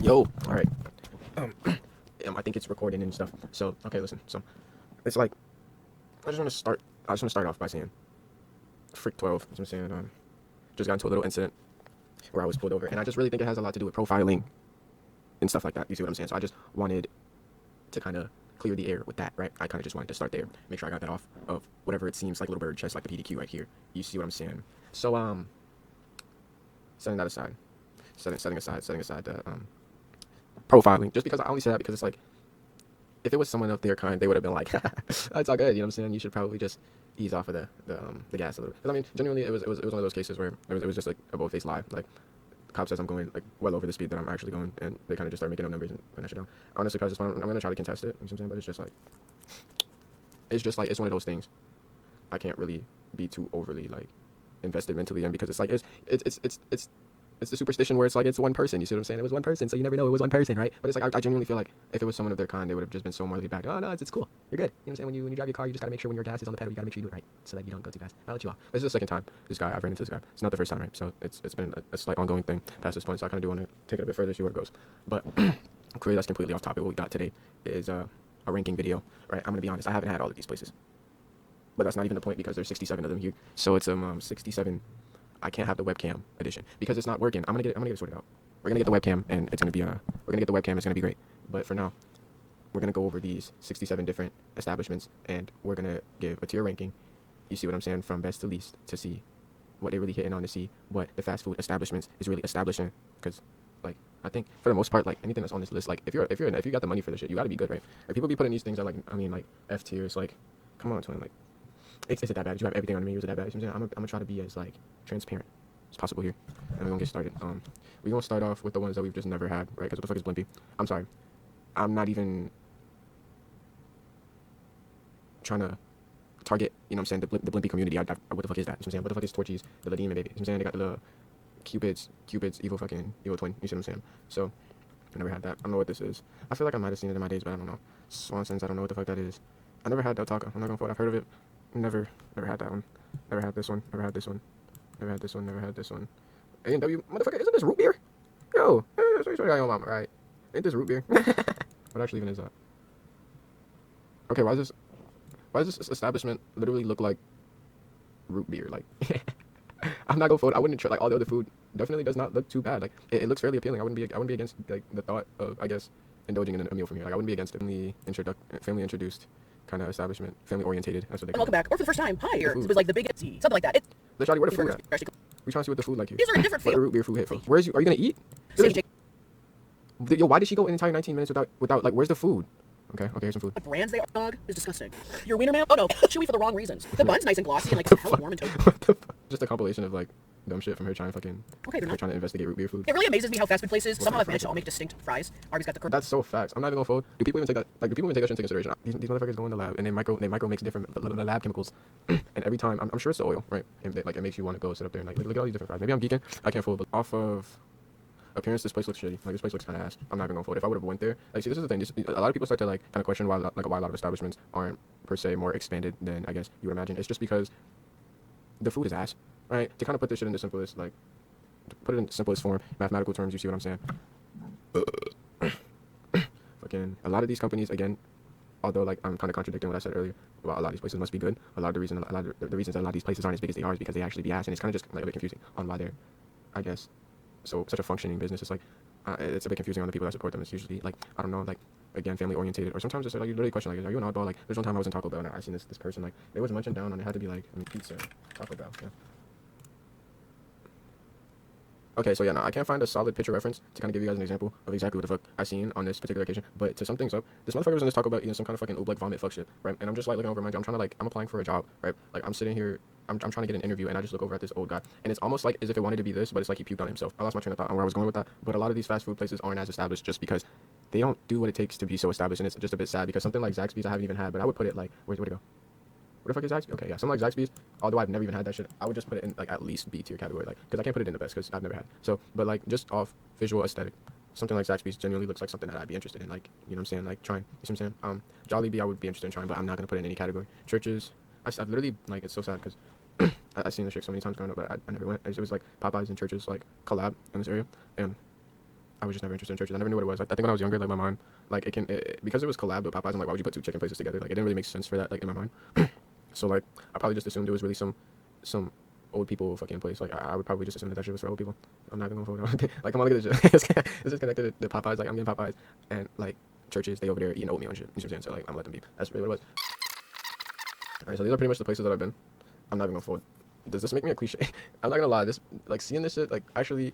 Yo, all right. Um, I think it's recording and stuff. So, okay, listen. So, it's like I just want to start. I just want to start off by saying, freak 12. That's what I'm saying. Just got into a little incident where I was pulled over, and I just really think it has a lot to do with profiling and stuff like that. You see what I'm saying? So I just wanted to kind of clear the air with that, right? I kind of just wanted to start there, make sure I got that off of whatever it seems like little bird chest, like the PDQ right here. You see what I'm saying? So, setting that aside, setting aside the profiling, just because I only say that because it's like, if it was someone of their kind, they would have been like, "That's all good." You know what I'm saying? You should probably just ease off of the gas a little. Because I mean, genuinely, it was one of those cases where it was just like a bold-faced lie. Like, the cop says I'm going like well over the speed that I'm actually going, and they kind of just start making up numbers and putting that shit down. Honestly, because I'm gonna try to contest it. You know what I'm saying? But it's just like it's one of those things. I can't really be too overly like invested mentally in, because it's like it's the superstition where it's like it's one person. You see what I'm saying? It was one person, so you never know it was one person, right? But it's like I genuinely feel like if it was someone of their kind, they would have just been so morally back. Oh no, it's cool. You're good. You know what I'm saying? When you drive your car, you just gotta make sure when your gas is on the pedal, you gotta make sure you do it right, so that you don't go too fast. I'll let you off. This is the second time I've ran into this guy. It's not the first time, right? So it's been a slight ongoing thing past this point. So I kind of do want to take it a bit further, see where it goes. But clearly that's completely off topic. What we got today is a ranking video, right? I'm gonna be honest. I haven't had all of these places, but that's not even the point because there's 67 of them here. So it's 67. I can't have the webcam edition because it's not working. I'm gonna get it sorted out. We're gonna get the webcam, and it's gonna be we're gonna get the webcam. It's gonna be great. But for now, we're gonna go over these 67 different establishments, and we're gonna give a tier ranking. You see what I'm saying? From best to least, to see what they're really hitting on, to see what the fast food establishments is really establishing. Because like I think for the most part, like anything that's on this list, like if you got the money for the shit, you gotta be good, right? Like people be putting these things at like like F tiers. Like, come on, twin. Like, is it that bad? You have everything on the menu. Is it that bad? You know what I'm saying? I'm gonna try to be as like transparent as possible here, and we're gonna get started. We're gonna start off with the ones that we've just never had, right? Because what the fuck is Blimpie? I'm sorry, I'm not even trying to target. You know what I'm saying? The Blimpie community. What the fuck is that? You know what I'm saying? What the fuck is Torchies? The demon baby. You know what I'm saying? They got the Cupid's evil twin. You see what I'm saying? So I never had that. I don't know what this is. I feel like I might have seen it in my days, but I don't know. Swanson's. I don't know what the fuck that is. I never had that taco. I'm not gonna I've heard of it. Never had that one. Never had this one. Never had this one. Never had this one. Never had this one. A&W, motherfucker, isn't this root beer? Yo, sorry, your mama, right? Ain't this root beer? What actually even is that? Okay, why does this establishment literally look like root beer? Like, I'm not gonna vote. I wouldn't try. Like, all the other food definitely does not look too bad. Like, it looks fairly appealing. I wouldn't be against like the thought of, I guess, indulging in a meal from here. Like, I wouldn't be against it. Family introduced kind of establishment, family orientated. That's what they call welcome back, or for the first time, hi here. It was like the biggest, something like that. Let's try to where the food at. We trying to see what the food like here. These are a different What the feel. root beer food hit from? Are you gonna eat? Yo, why did she go an entire 19 minutes without like? Where's the food? Okay, here's some food. What brands they are, dog, is disgusting. Your wiener man? Oh no, chewy for the wrong reasons. The bun's nice and glossy and like hella warm and toasty. What the fuck? Just a compilation of like dumb shit from her trying to fucking. Okay, they're not. Trying to investigate root beer food. It really amazes me how fast food places somehow have managed to all make distinct fries. Arby's got the That's so facts. I'm not even gonna fold. Do people even take that? Like, do people even take that shit into consideration? These motherfuckers go in the lab and they micro mix different lab chemicals, and every time I'm sure it's the oil, right? And like it makes you want to go sit up there and like look at all these different fries. Maybe I'm geeking. I can't fold, but off of appearance, this place looks shitty. Like, this place looks kind of ass. I'm not even gonna fold. If I would have went there, like, see, this is the thing. A lot of people start to like kind of question why a lot of establishments aren't per se more expanded than I guess you would imagine. It's just because the food is ass, right? To kind of put this shit in the simplest, like, to put it in the simplest form, mathematical terms. You see what I'm saying? Fucking a lot of these companies, again, although like I'm kind of contradicting what I said earlier about a lot of these places must be good. A lot of the reasons that a lot of these places aren't as big as they are is because they actually be ass, and it's kind of just like a bit confusing on why they're, I guess, such a functioning business. It's like it's a bit confusing on the people that support them. It's usually like, I don't know, like, again, family orientated, or sometimes it's like you literally question like, are you an oddball? Like, there's one time I was in Taco Bell and I seen this person, like, they was munching down and it had to be like, pizza, Taco Bell. Yeah. Okay, so yeah, no, I can't find a solid picture reference to kind of give you guys an example of exactly what the fuck I seen on this particular occasion. But to sum things up, this motherfucker was in this Taco Bell eating some kind of fucking oobleck vomit fuck shit, right? And I'm just like looking over my job. I'm trying to like, I'm applying for a job, right? Like, I'm sitting here, I'm trying to get an interview, and I just look over at this old guy, and it's almost like as if it wanted to be this, but it's like he puked on himself. I lost my train of thought on where I was going with that. But a lot of these fast food places aren't as established just because they don't do what it takes to be so established, and it's just a bit sad because something like Zaxby's I haven't even had, but I would put it like, where'd it go? Where the fuck is Zaxby's? Okay, yeah, something like Zaxby's, although I've never even had that shit, I would just put it in, like, at least B tier category, like, because I can't put it in the best, because I've never had. So, but, like, just off visual aesthetic, something like Zaxby's genuinely looks like something that I'd be interested in, like, you know what I'm saying, like, trying, you see what I'm saying? Jollibee, I would be interested in trying, but I'm not going to put it in any category. Churches, I've literally, like, it's so sad, because I've seen this shit so many times growing up, but I never went. It was, like, Popeyes and Churches, like, collab in this area, and I was just never interested in churches. I never knew what it was. I think when I was younger, like my mind, like because it was collabed with Popeyes. I'm like, why would you put two chicken places together? Like it didn't really make sense for that, like in my mind. So like I probably just assumed it was really some old people fucking place. Like I would probably just assume that shit was for old people. I'm not even gonna hold on. Like come on, look at this shit. It's just connected to Popeyes. Like I'm getting Popeyes and like churches. They over there eating oatmeal and shit. You know what I'm saying? So like I'm gonna let them be. That's really what it was. Alright, so these are pretty much the places that I've been. I'm not even gonna fold. Does this make me a cliche? I'm not gonna lie. This like seeing this shit like actually.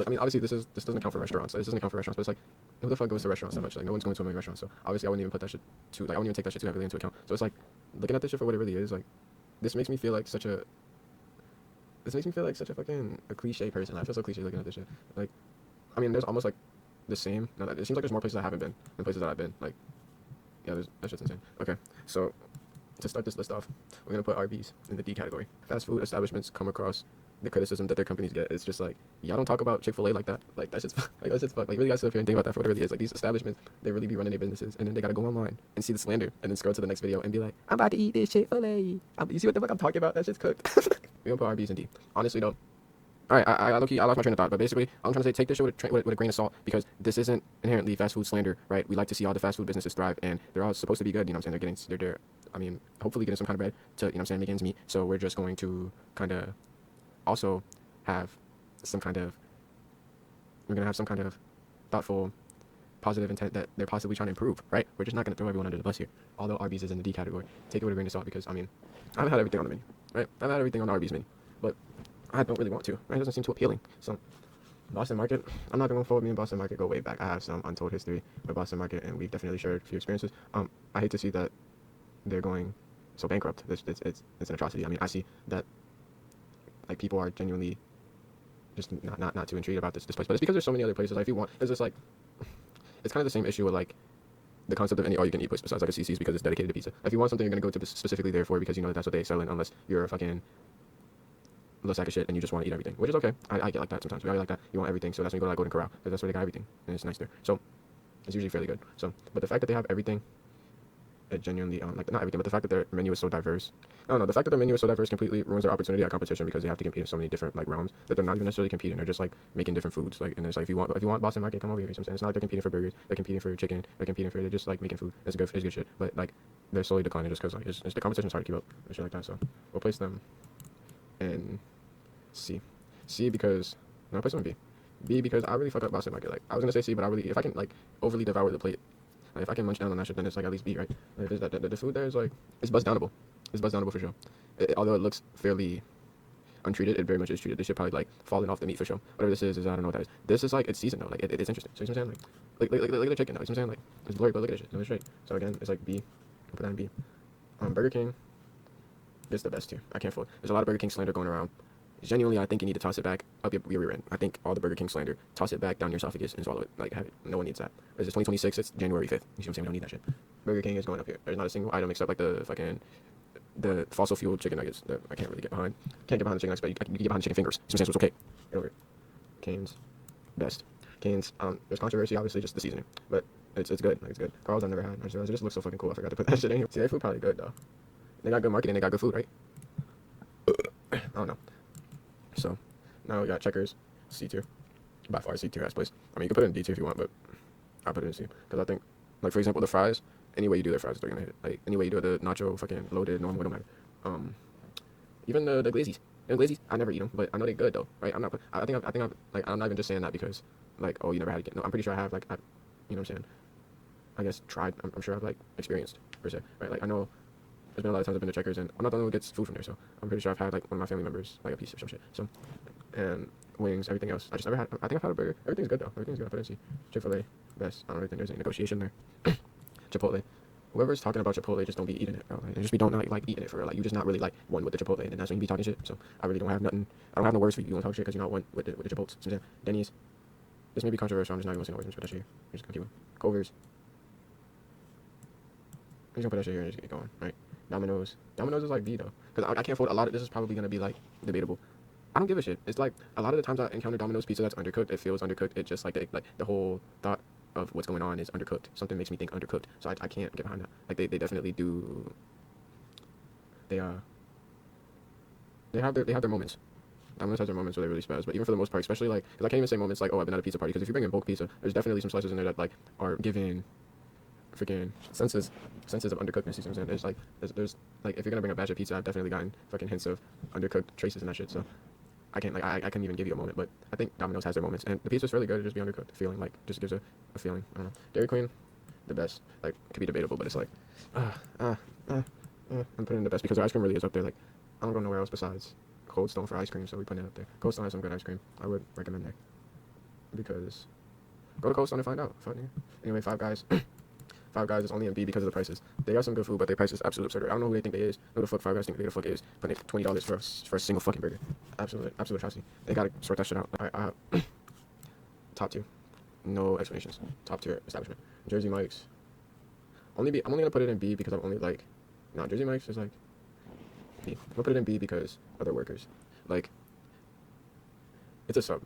I mean, obviously this doesn't count for restaurants. This doesn't count for restaurants, but it's like who the fuck goes to restaurants that much? Like no one's going to a many restaurants. So obviously I wouldn't even put that shit too like I wouldn't even take that shit too heavily into account. So it's like looking at this shit for what it really is. Like this makes me feel like such a. This makes me feel like such a fucking a cliche person. I feel so cliche looking at this shit. Like, I mean, there's almost like the same. No, it seems like there's more places I haven't been than places that I've been. Like, yeah, that shit's insane. Okay, so to start this list off, we're gonna put Arby's in the D category. Fast food establishments come across the criticism that their companies get. It's just like y'all don't talk about Chick-fil-A like that. Like that shit's like that shit's fuck. Like you really gotta sit up here and think about that for what it really is. Like these establishments, they really be running their businesses, and then they gotta go online and see the slander, and then scroll to the next video and be like, I'm about to eat this Chick-fil-A. You see what the fuck I'm talking about? That shit's cooked. We gonna put Arby's in D. Honestly though. Alright, I lost my train of thought, but basically, I'm trying to say take this shit with a grain of salt because this isn't inherently fast food slander, right? We like to see all the fast food businesses thrive, and they're all supposed to be good, you know what I'm saying? They're I mean, hopefully getting some kind of bread to, you know what I'm saying, make ends meet, so we're just going to kind of also have some kind of, we're going to have some kind of thoughtful, positive intent that they're possibly trying to improve, right? We're just not going to throw everyone under the bus here. Although Arby's is in the D category, take it with a grain of salt because, I mean, I haven't had everything on the menu, right? I've had everything on the Arby's menu, but I don't really want to. Right? It doesn't seem too appealing. So, Boston Market, I'm not going to forward. Me and Boston Market go way back. I have some untold history with Boston Market, and we've definitely shared a few experiences. I hate to see that they're going so bankrupt. It's an atrocity. I mean, I see that like people are genuinely just not too intrigued about this place, but it's because there's so many other places. Like if you want, it's just like it's kind of the same issue with like the concept of any all-you-can-eat place besides like a CC's because it's dedicated to pizza. If you want something, you're gonna go to specifically there for because you know that's what they sell in, unless you're a fucking little sack of shit and you just want to eat everything, which is okay. I get like that sometimes. We all like that. You want everything, so that's when you go to like Golden Corral because that's where they got everything and it's nice there. So it's usually fairly good. So, but the fact that they have everything, it genuinely like not everything, but the fact that their menu is so diverse. I don't know. The fact that their menu is so diverse completely ruins their opportunity at competition because they have to compete in so many different like realms that they're not even necessarily competing. They're just like making different foods. Like and it's like if you want Boston Market, come over here. You know what I'm saying? It's not like they're competing for burgers. They're competing for chicken. They're just like making food. It's good shit. But like they're slowly declining just because like it's the competition's hard to keep up and shit like that. So we'll place them in C because no, place them in B. B because I really fuck up Boston Market. Like I was gonna say C, but I really if I can like overly devour the plate. Like, if I can munch down on that shit, then it's like at least B, right? Like, the food there is like it's buzz downable. It's buzz downable for sure. Although it looks fairly untreated, it very much is treated. This shit probably like falling off the meat for sure. Whatever this is I don't know what that is. This is like it's seasoned though. Like it's interesting. So you know what I'm saying? Like look at the chicken though. You know what I'm saying? Like it's blurry, but look at this shit. No, it's straight. So again, it's like B. I'll put that in B. Burger King is the best here. I can't fold. There's a lot of Burger King slander going around. Genuinely, I think you need to toss it back up your rear end. I think all the Burger King slander, toss it back down your esophagus and swallow it. Like, have it. No one needs that. It's 2026. It's January 5th. You see what I'm saying? We don't need that shit. Burger King is going up here. There's not a single item except like the fossil fuel chicken nuggets that I can't really get behind. Can't get behind the chicken nuggets, but you can get behind the chicken fingers. You see what I'm saying? So it's okay. Get over it. Cane's, best. Cane's. There's controversy, obviously, just the seasoning, but it's good. Like, it's good. Carl's I've never had. I just looks so fucking cool. I forgot to put that shit in here. See, their food probably good though. They got good marketing. They got good food, right? I don't know. So now we got Checkers, C tier. By far C tier ass place. I mean you can put it in D tier if you want, but I'll put it in C. Because I think like for example the fries, any way you do their fries they're gonna hit. Like any way you do it, the nacho fucking loaded, normal, it don't matter. Even the glazzies. The glazzies, I never eat them, but I know they're good though, right? I think I'm like I'm not even just saying that because like oh you never had it. No, I'm pretty sure I have like you know what I'm saying. I guess tried. I'm sure I've like experienced per se, right? Like I know there's been a lot of times I've been to Checkers and I'm not the one who gets food from there, so I'm pretty sure I've had like one of my family members like a piece or some shit. So and wings, everything else. I just never had. I think I've had a burger. Everything's good though. Everything's good. I put it in C. Chick-fil-A, best. I don't really think there's any negotiation there. Chipotle. Whoever's talking about Chipotle just don't be eating it, bro. Like, just be don't like eating it for real. Like you just not really like one with the Chipotle, and then that's when you be talking shit. So I really don't have nothing. I don't have no words for you. You want to talk shit because you're not one with the Chipotles. So, Denny's. This may be controversial. I'm just not even gonna say no words. I'm just put that shit here. Just gonna keep it. Culver's. I'm just gonna put that shit here and just get going, right? Domino's. Domino's is like B though, because I can't fold a lot of this is probably gonna be like debatable. I don't give a shit. It's like a lot of the times I encounter Domino's pizza that's undercooked. It feels undercooked. It just like the whole thought of what's going on is undercooked. Something makes me think undercooked. So I can't get behind that. Like they definitely do. They have their moments. Domino's has their moments where they really spaz, but even for the most part, especially like, because I can't even say moments like, oh, I've been at a pizza party, because if you bring in bulk pizza, there's definitely some slices in there that like are giving freaking senses of undercookedness. You see what I'm saying? There's like, if you're gonna bring a batch of pizza, I've definitely gotten fucking hints of undercooked traces and that shit. So I can't like I couldn't even give you a moment, but I think Domino's has their moments, and the pizza's really good. It just be undercooked, feeling like just gives a feeling. I don't know. Dairy Queen, the best. Like, could be debatable, but it's like, I'm putting in the best because their ice cream really is up there. Like, I don't go nowhere else besides Cold Stone for ice cream, so we putting it up there. Cold Stone has some good ice cream. I would recommend there because go to Cold Stone and find out. Anyway, Five Guys. Five Guys is only in B because of the prices. They got some good food, but their price is absolutely absurd. I don't know who they think they is. Who the fuck Five Guys think they the fuck is? Putting $20 for a single fucking burger. Absolute atrocity. They gotta sort that shit out. Top tier. No explanations. Top tier establishment. Jersey Mike's. I'm only gonna put it in B because I'm only like, no, Jersey Mike's is like B. I'm gonna put it in B because of their workers. Like, it's a sub.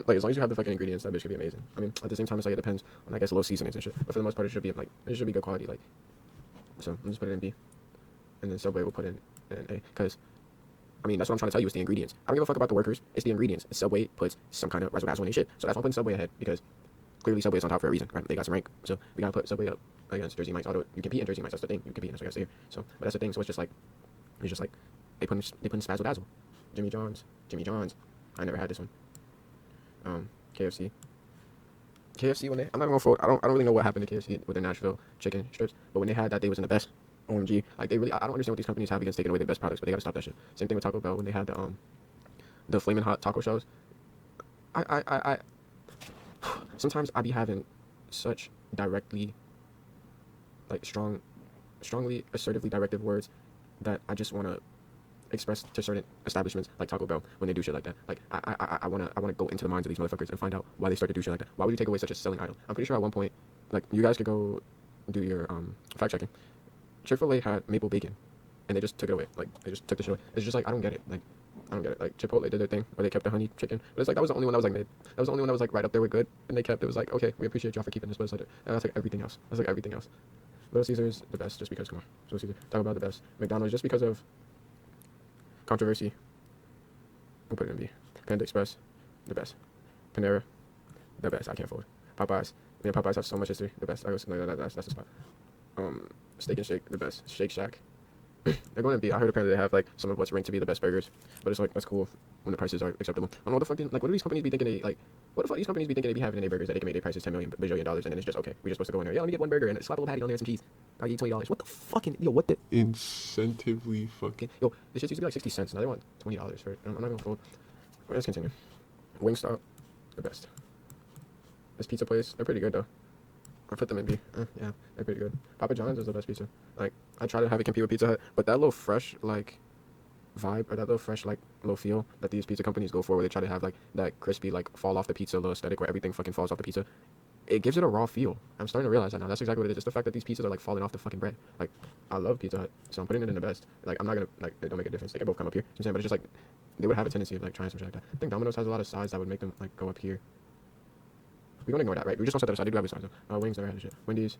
Like, as long as you have the fucking ingredients, that bitch could be amazing. I mean, at the same time, it's like, it depends on, I guess, low seasonings and shit. But for the most part, it should be, like, it should be good quality, like. So, I'm just put it in B. And then Subway will put in A. Because, I mean, that's what I'm trying to tell you, is the ingredients. I don't give a fuck about the workers. It's the ingredients. Subway puts some kind of razzle-dazzle in their shit. So that's why I'm putting Subway ahead, because clearly Subway is on top for a reason, right? They got some rank. So, we gotta put Subway up against Jersey Mike's. Although, you compete in Jersey Mike's, that's the thing. You compete, that's what I gotta say here. So, but that's the thing. So, it's just like, they put in spazzle-dazzle. Jimmy John's. I never had this one. KFC when I'm not gonna fold. I don't really know what happened to KFC with their Nashville chicken strips, but when they had that, they was in the best. OMG, like they really, I don't understand what these companies have against taking away their best products, but they gotta stop that shit. Same thing with Taco Bell when they had the flaming hot taco shells. I sometimes I be having such directly, like strongly assertively directive words that I just wanna express to certain establishments like Taco Bell when they do shit like that. Like I wanna go into the minds of these motherfuckers and find out why they start to do shit like that. Why would you take away such a selling item? I'm pretty sure at one point, like, you guys could go do your fact checking. Chick-fil-A had maple bacon, and they just took it away. Like, they just took the shit away. It's just like, I don't get it. Like, I don't get it. Like, Chipotle did their thing where they kept the honey chicken, but it's like that was the only one that was like mid. That was the only one that was like right up there with good, and they kept it was like, okay, we appreciate y'all for keeping this, but it's like, and that's like everything else. That's like everything else. Little Caesars the best just because, come on, Little Caesar. Talk about the best. McDonald's just because of controversy. We'll put it in B. Panda Express, the best. Panera, the best. I can't fold. Popeyes. Man, Popeyes have so much history. The best. That's the spot. Steak and Shake, the best. Shake Shack. They're going to be. I heard apparently they have like some of what's ranked to be the best burgers, but it's like that's cool when the prices are acceptable. I don't know what the fuck. Like, what do these companies be thinking? What the fuck these companies be thinking they be having in their burgers that they can make their prices $10 billion, and then it's just okay. We're just supposed to go in there. Yeah, let me get one burger and slap a little patty on there and some cheese. I'll eat $20. What the fucking what the Incentively fucking. yo? This shit used to be like 60 cents. Now they want $20 for it. I'm not gonna fold. Let's continue. Wingstop, the best. This pizza place, they're pretty good though. I put them in B. Yeah, they're pretty good. Papa John's is the best pizza. Like, I try to have it compete with Pizza Hut, but that little fresh, like, vibe, or that little fresh, like, little feel that these pizza companies go for, where they try to have, like, that crispy, like, fall off the pizza little aesthetic where everything fucking falls off the pizza, it gives it a raw feel. I'm starting to realize that now. That's exactly what it is. It's the fact that these pizzas are, like, falling off the fucking bread. Like, I love Pizza Hut, so I'm putting it in the best. Like, I'm not gonna, like, it don't make a difference. They can both come up here. You know what I'm saying? But it's just, like, they would have a tendency of, like, trying some shit like that. I think Domino's has a lot of sides that would make them, like, go up here. We're gonna ignore that, right? We just gonna set that aside. They do have a size though. Wings never had shit. Wendy's.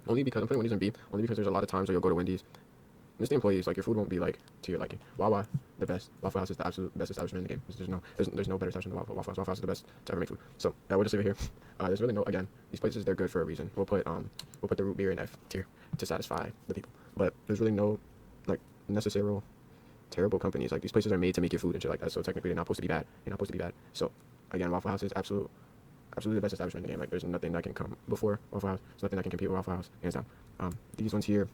Only because I'm putting Wendy's in B. Only because there's a lot of times where you'll go to Wendy's. And it's the employees. Like, your food won't be like to your liking. Wawa, the best. Waffle House is the absolute best establishment in the game. There's no better establishment than Waffle House. Waffle House is the best to ever make food. So yeah, we'll just leave it here. There's really no, again, these places, they're good for a reason. We'll put the root beer in F tier to satisfy the people. But there's really no, like, necessary terrible companies. Like, these places are made to make your food and shit like that. So technically they're not supposed to be bad. They're not supposed to be bad. So again, Waffle House is absolutely the best establishment in the game. Like, there's nothing that can come before Waffle House. There's nothing that can compete with Waffle House, hands down. These ones here,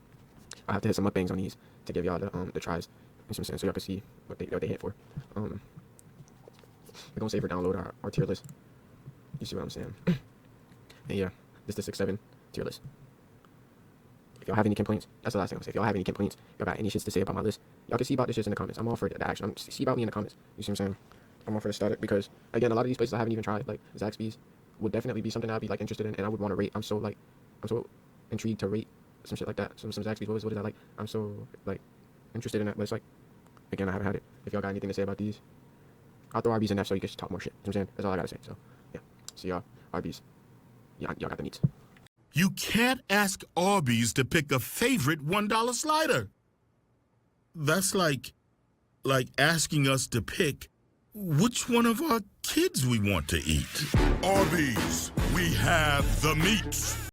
I have to hit some mukbangs on these to give y'all the tries, and some sense, so y'all can see what they hit for. We're gonna save or download our tier list. You see what I'm saying? And yeah, this is the 6-7 tier list. If y'all have any complaints, that's the last thing I'm gonna say. If y'all have any complaints, y'all got any shits to say about my list, y'all can see about this shit in the comments. I'm all for the action. See about me in the comments. You see what I'm saying? I'm all for the static because, again, a lot of these places I haven't even tried. Like, Zaxby's would definitely be something I'd be, like, interested in, and I would want to rate. I'm so intrigued to rate some shit like that. Some Zaxby's. What is that like? I'm so, like, interested in that. But it's like, again, I haven't had it. If y'all got anything to say about these, I'll throw Arby's in there so you can talk more shit. You know what I'm saying? That's all I gotta say. So yeah, see y'all. Arby's. Y'all got the meats. You can't ask Arby's to pick a favorite $1 slider. That's like asking us to pick which one of our kids we want to eat. Arby's, we have the meats.